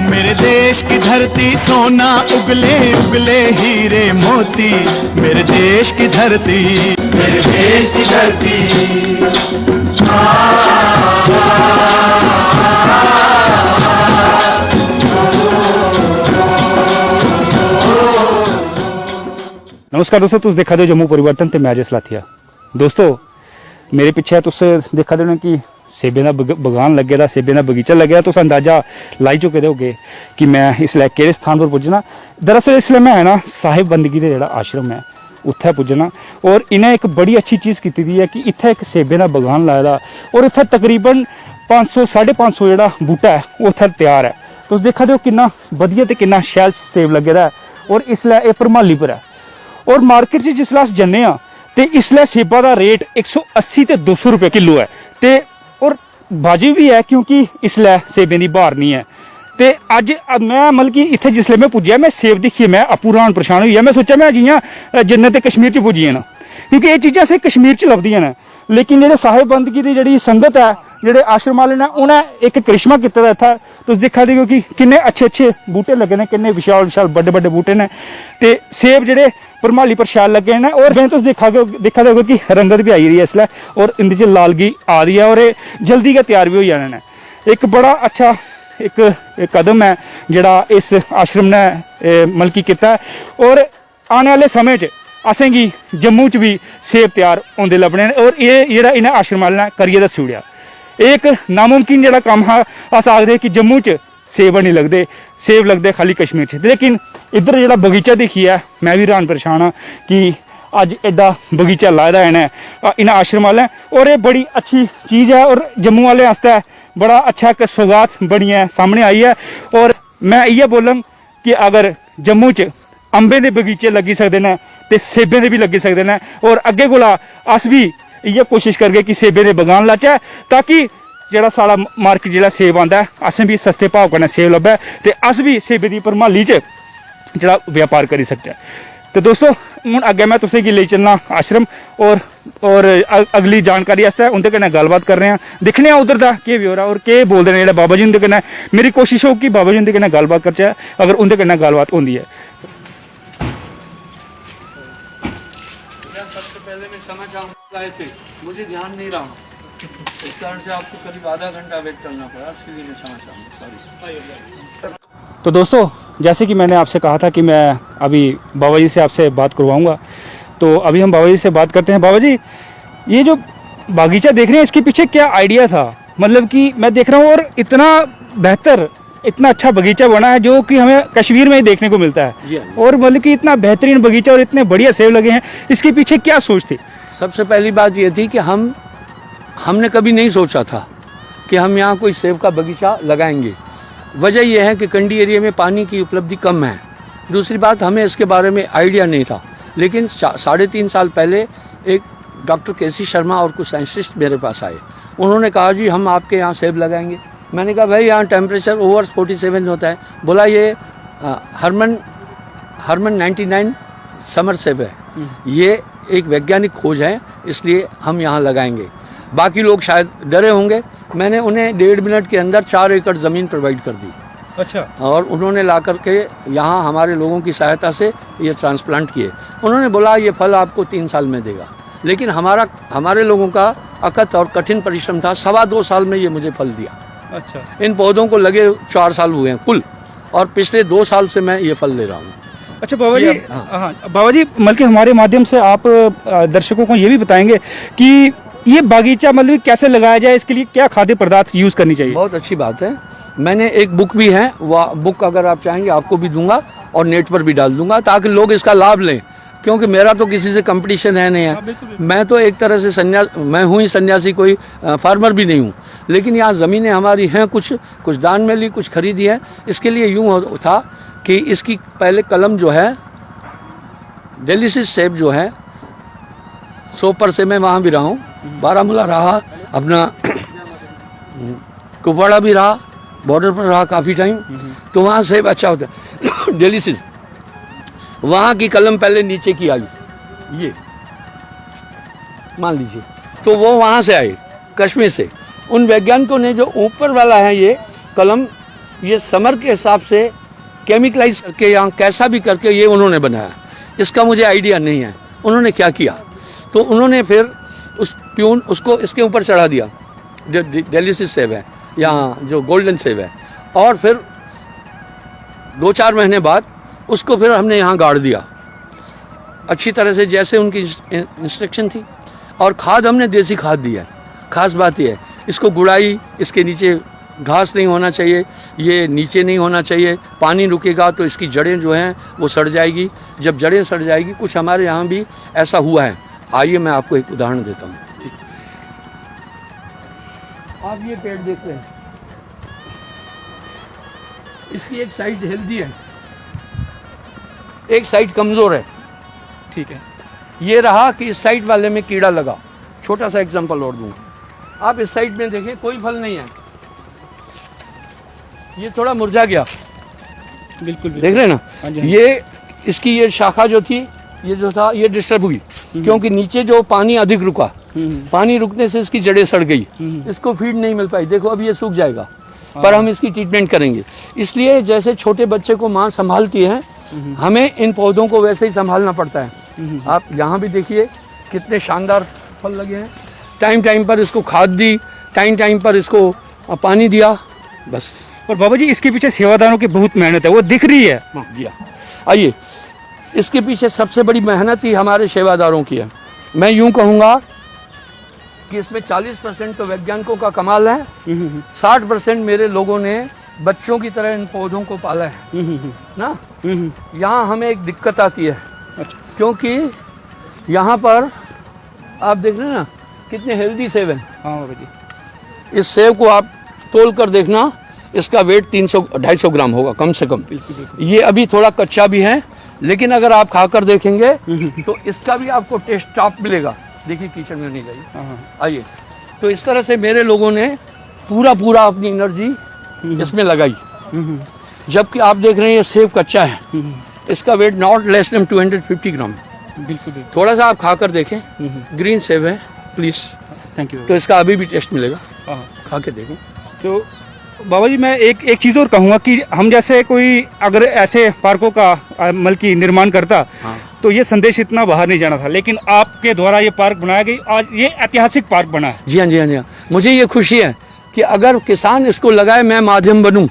मेरे देश की धरती सोना उगले उगले हीरे मोती, मेरे देश की धरती, मेरे देश की धरती। नमस्कार दोस्तों, तुस देखा दो जम्मू परिवर्तन ते मैं अजय सलाथिया। दोस्तों मेरे पिछे तुस देखा दे कि सेबें दा बगान लगे दा, सेबें दा बगीचा लगे दा। तुस अंदाजा लाई चुके होगे कि मैं इसलै केड़े स्थान पर पुज्जना। दरअसल इसलिए मैं है ना साहिब बंदगी दे जेह्ड़ा आश्रम है उत्थै पुज्जना। और इन्हें एक बड़ी अच्छी चीज़ की दी है कि इत्थै एक सेबें दा बगान लाए दा और इत्थै तकरीबन 500-550 जेह्ड़ा बूह्टा है वो उत्थै तैयार है। तुस देखा दे किन्ना बधिया ते किन्ना शैल सेब लगे दा है। और इसलै एह् भरमाली पर है और मार्केट च जिसलै अस जन्ने आं ते इसलै सेबा दा रेट 180 ते 200 रुपये किलो है। ते और बाजिब भी है क्योंकि इसलै सेबें दी ब्हार नहीं है। ते अज्ज मैं मतलब कि इत्थै जिसलै मैं पुज्जेआ मैं सेब दिक्खियै मैं आपूं हैरान परेशान होई गेआ। मैं सोचा मैं जियां जन्नत ते कश्मीर च पुज्जी जाना, क्योंकि ये चीज़ां असें कश्मीर च लभदियां न। लेकिन जेह्ड़े साहिब बंदगी दी जेह्ड़ी संगत है, जेह्ड़े आश्रम वाले ने, उ'नें एक करिश्मा कीते दा इत्थै। तुस दिक्खा दे हो कि किन्ने अच्छे अच्छे बूह्टे लगे ने, किन्ने विशाल विशाल बड्डे बड्डे बूह्टे ने ते सेब जेह्ड़े भरमाली पर शैल लगे ने। और तुस दिक्खा दे होगे कि रंगत भी आई रही है इसलै और इंदे च लालगी आ रही है और जल्दी गै तैयार भी हो जाने ने। एक बड़ा अच्छा एक कदम है जेह्ड़ा इस आश्रम ने मतलब कि कीता है। और आने आह्ले समें च असेंगी जम्मू च भी सेब तैयार होंदे लब्भने न। और एह् जेह्ड़ा इ'नें आश्रम आह्लें ने करियै दस्सी ओड़ेआ। एक नामुमकिन जेह्ड़ा कम्म हा, अस आखदे कि जम्मू च सेब नहीं लगदे, सेब लगदे खाली कश्मीर च। लेकिन इधर जेह्ड़ा बगीचा दिक्खियै मैं भी हैरान परेशान हाँ कि अज एड्डा बगीचा लाए दा इन्हें आश्रम वालें। और ये बड़ी अच्छी चीज़ है और जम्मू वाले आस्तै बड़ा अच्छा एक सौगात बनियै सामने आई है। और मैं इयै बोलङ कि अगर जम्मू च अंबें दे बगीचे लगी सकदे न ते सेबें दे भी लगी सकदे न। और अग्गे कोला अस भी इयै कोशिश करगे कि सेबें दे बगान लाचै, ताकि जेह्ड़ा साढ़ा मार्केट जेह्ड़ा सेब आंदा है असें भी सस्ते भाव कन्नै सेब लब्भै ते अस भी सेबें दी भरमाली च जेह्ड़ा व्यापार करी सकचै। तो दोस्तों हूँ अग्गें मैं तुसेंगी लेई चलना आश्रम और अगली जानकारी आस्तै उंदे कन्नै गल्लबात कर रहे हैं। दिक्खने आं उद्धर दा केह् ब्यौरा और केह् बोलदे ने जेह्ड़े बाबा जी उंदे कन्नै। मेरी कोशिश होग कि बाबा जी उंदे कन्नै गल्लबात करचै अगर उंदे कन्नै गल्लबात होंदी है। सबसे पहले मैं क्षमा चाहूँगा, आए थे मुझे ध्यान नहीं रहा, इस कारण से आपको करीब आधा घंटा वेट करना पड़ा, इसके लिए मैं क्षमा चाहूँगा, सॉरी। तो दोस्तों जैसे कि मैंने आपसे कहा था कि मैं अभी बाबा जी से आपसे बात करवाऊंगा, तो अभी हम बाबा जी से बात करते हैं। बाबा जी, ये जो बागीचा देख रहे हैं इसके पीछे क्या आइडिया था? मतलब कि मैं देख रहा हूँ और इतना बेहतर, इतना अच्छा बगीचा बना है जो कि हमें कश्मीर में ही देखने को मिलता है। और मतलब कि इतना बेहतरीन बगीचा और इतने बढ़िया सेब लगे हैं, इसके पीछे क्या सोच थी? सबसे पहली बात ये थी कि हमने कभी नहीं सोचा था कि हम यहाँ कोई सेब का बगीचा लगाएंगे। वजह यह है कि कंडी एरिया में पानी की उपलब्धि कम है। दूसरी बात, हमें इसके बारे में आइडिया नहीं था। लेकिन 3.5 साल पहले एक डॉक्टर केसी शर्मा और कुछ साइंटिस्ट मेरे पास आए। उन्होंने कहा जी हम आपके यहाँ सेब लगाएंगे। मैंने कहा भाई यहाँ टेम्परेचर ओवर 47 होता है। बोला ये हरमन 99 समर सेब है, ये एक वैज्ञानिक खोज है, इसलिए हम यहाँ लगाएंगे। बाकी लोग शायद डरे होंगे। मैंने उन्हें 1.5 मिनट के अंदर 4 एकड़ ज़मीन प्रोवाइड कर दी। अच्छा। और उन्होंने ला करके यहाँ हमारे लोगों की सहायता से ये ट्रांसप्लांट किए। उन्होंने बोला ये फल आपको 3 साल में देगा। लेकिन हमारे लोगों का अकत और कठिन परिश्रम था। 2.25 साल में ये मुझे फल दिया। अच्छा। इन पौधों को लगे 4 साल हुए हैं कुल, और पिछले 2 साल से मैं ये फल ले रहा हूँ। अच्छा बाबा जी, हाँ बाबा जी, बल्कि हमारे माध्यम से आप दर्शकों को ये भी बताएंगे कि ये बागीचा मतलब कैसे लगाया जाए, इसके लिए क्या खाद्य पदार्थ यूज़ करनी चाहिए? बहुत अच्छी बात है। मैंने एक बुक भी है, वह बुक अगर आप चाहेंगे आपको भी दूंगा और नेट पर भी डाल दूंगा, ताकि लोग इसका लाभ लें। क्योंकि मेरा तो किसी से कंपटीशन है नहीं है। हाँ, बिल्कुल। मैं तो एक तरह से मैं हूँ ही सन्यासी, कोई फार्मर भी नहीं हूँ। लेकिन यहाँ ज़मीनें हमारी हैं, कुछ दान में ली, कुछ खरीदी है। इसके लिए यूँ था कि इसकी पहले कलम जो है, डेलिसिस सेब जो है, सोपर से मैं वहाँ भी रहा हूँ, बारामूला रहा, अपना कुपवाड़ा भी रहा, बॉर्डर पर रहा काफ़ी टाइम। तो वहाँ सेब अच्छा होता है। डेलिसिस वहाँ की कलम पहले नीचे की आई, ये मान लीजिए, तो वो वहाँ से आए कश्मीर से। उन वैज्ञानिकों ने जो ऊपर वाला है ये कलम, ये समर के हिसाब से केमिकलाइज करके या कैसा भी करके ये उन्होंने बनाया, इसका मुझे आइडिया नहीं है उन्होंने क्या किया। तो उन्होंने फिर उस प्यून उसको इसके ऊपर चढ़ा दिया, जो डेलिशियस सेब है या जो गोल्डन सेब है, और फिर 2-4 महीने बाद उसको फिर हमने यहाँ गाड़ दिया अच्छी तरह से जैसे उनकी इंस्ट्रक्शन थी। और खाद हमने देसी खाद दी है। खास बात यह है, इसको गुड़ाई, इसके नीचे घास नहीं होना चाहिए, ये नीचे नहीं होना चाहिए, पानी रुकेगा तो इसकी जड़ें जो हैं वो सड़ जाएगी। जब जड़ें सड़ जाएगी, कुछ हमारे यहाँ भी ऐसा हुआ है। आइए मैं आपको एक उदाहरण देता हूँ। ठीक, आप ये पेड़ देख रहे हैं, इसकी एक साइड हेल्दी है, एक साइड कमज़ोर है। ठीक है। ये रहा कि इस साइड वाले में कीड़ा लगा। छोटा सा एग्जांपल और दूँ, आप इस साइड में देखें कोई फल नहीं है, ये थोड़ा मुरझा गया, बिल्कुल देख रहे हैं हाँ ना। जी। ये इसकी ये शाखा जो थी, ये जो था, ये डिस्टर्ब हुई क्योंकि नीचे जो पानी अधिक रुका, पानी रुकने से इसकी जड़ें सड़ गई, इसको फीड नहीं मिल पाई। देखो अब ये सूख जाएगा, पर हम इसकी ट्रीटमेंट करेंगे। इसलिए जैसे छोटे बच्चे को माँ संभालती है, हमें इन पौधों को वैसे ही संभालना पड़ता है। आप यहाँ भी देखिए कितने शानदार फल लगे हैं। टाइम टाइम पर इसको खाद दी, टाइम टाइम पर इसको पानी दिया, बस। और बाबा जी इसके पीछे सेवादारों की बहुत मेहनत है, वो दिख रही है। हाँ दिया। आइए, इसके पीछे सबसे बड़ी मेहनत ही हमारे सेवादारों की है। मैं यूं कहूँगा कि इसमें 40% तो वैज्ञानिकों का कमाल है, 60% मेरे लोगों ने बच्चों की तरह इन पौधों को पाला है ना। यहाँ हमें एक दिक्कत आती है, क्योंकि यहाँ पर आप देख रहे हैं ना कितने हेल्दी सेब हैं। हाँ बाबा जी। इस सेब को आप तोल कर देखना, इसका वेट 300-250 ग्राम होगा कम से कम। ये अभी थोड़ा कच्चा भी है, लेकिन अगर आप खाकर देखेंगे तो इसका भी आपको टेस्ट टॉप मिलेगा। देखिए कीचड़ में नहीं जाइए, आइए। तो इस तरह से मेरे लोगों ने पूरा अपनी एनर्जी इसमें लगाई। जबकि आप देख रहे हैं ये सेब कच्चा है, इसका वेट नॉट लेस देन 250 ग्राम। बिल्कुल। थोड़ा सा आप खाकर देखें, ग्रीन सेब है, प्लीज़। Thank you. तो इसका अभी भी टेस्ट मिलेगा, खा के देखें। तो बाबा जी मैं एक चीज़ और कहूँगा कि हम जैसे कोई अगर ऐसे पार्कों का मतलब की निर्माण करता, तो ये संदेश इतना बाहर नहीं जाना था, लेकिन आपके द्वारा ये पार्क बनाया गया और ये ऐतिहासिक पार्क बना है। जी हाँ, जी हाँ, जी हाँ। मुझे ये खुशी है कि अगर किसान इसको लगाए, मैं माध्यम बनूं।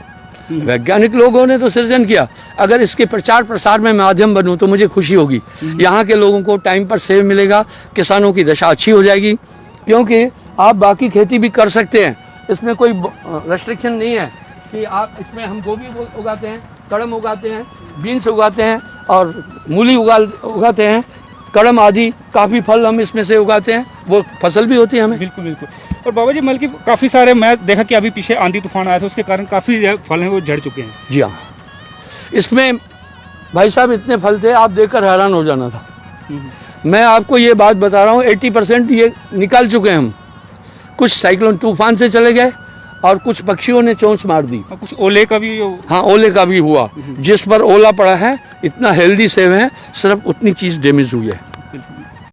वैज्ञानिक लोगों ने तो सृजन किया, अगर इसके प्रचार प्रसार में माध्यम बनूं तो मुझे खुशी होगी। यहाँ के लोगों को टाइम पर सेब मिलेगा, किसानों की दशा अच्छी हो जाएगी। क्योंकि आप बाकी खेती भी कर सकते हैं, इसमें कोई रेस्ट्रिक्शन नहीं है कि आप इसमें, हम गोभी उगाते हैं, कड़म उगाते हैं, बीन्स उगाते हैं और मूली उगाते हैं, कड़म आदि काफ़ी फल हम इसमें से उगाते हैं, वो फसल भी होती है हमें। बिल्कुल बिल्कुल। और बाबा जी मतलब काफ़ी सारे, मैं देखा कि अभी पीछे आंधी तूफान आया था, उसके कारण काफ़ी फल हैं वो झड़ चुके हैं। जी हाँ, इसमें भाई साहब इतने फल थे, आप देखकर हैरान हो जाना था। मैं आपको ये बात बता रहा हूँ, 80% ये निकाल चुके हैं हम। कुछ साइक्लोन तूफान से चले गए और कुछ पक्षियों ने चोंच मार दी, और कुछ ओले का भी। हाँ, ओले का भी हुआ। जिस पर ओला पड़ा है, इतना हेल्दी सेब है, सिर्फ उतनी चीज़ डैमेज हुई है।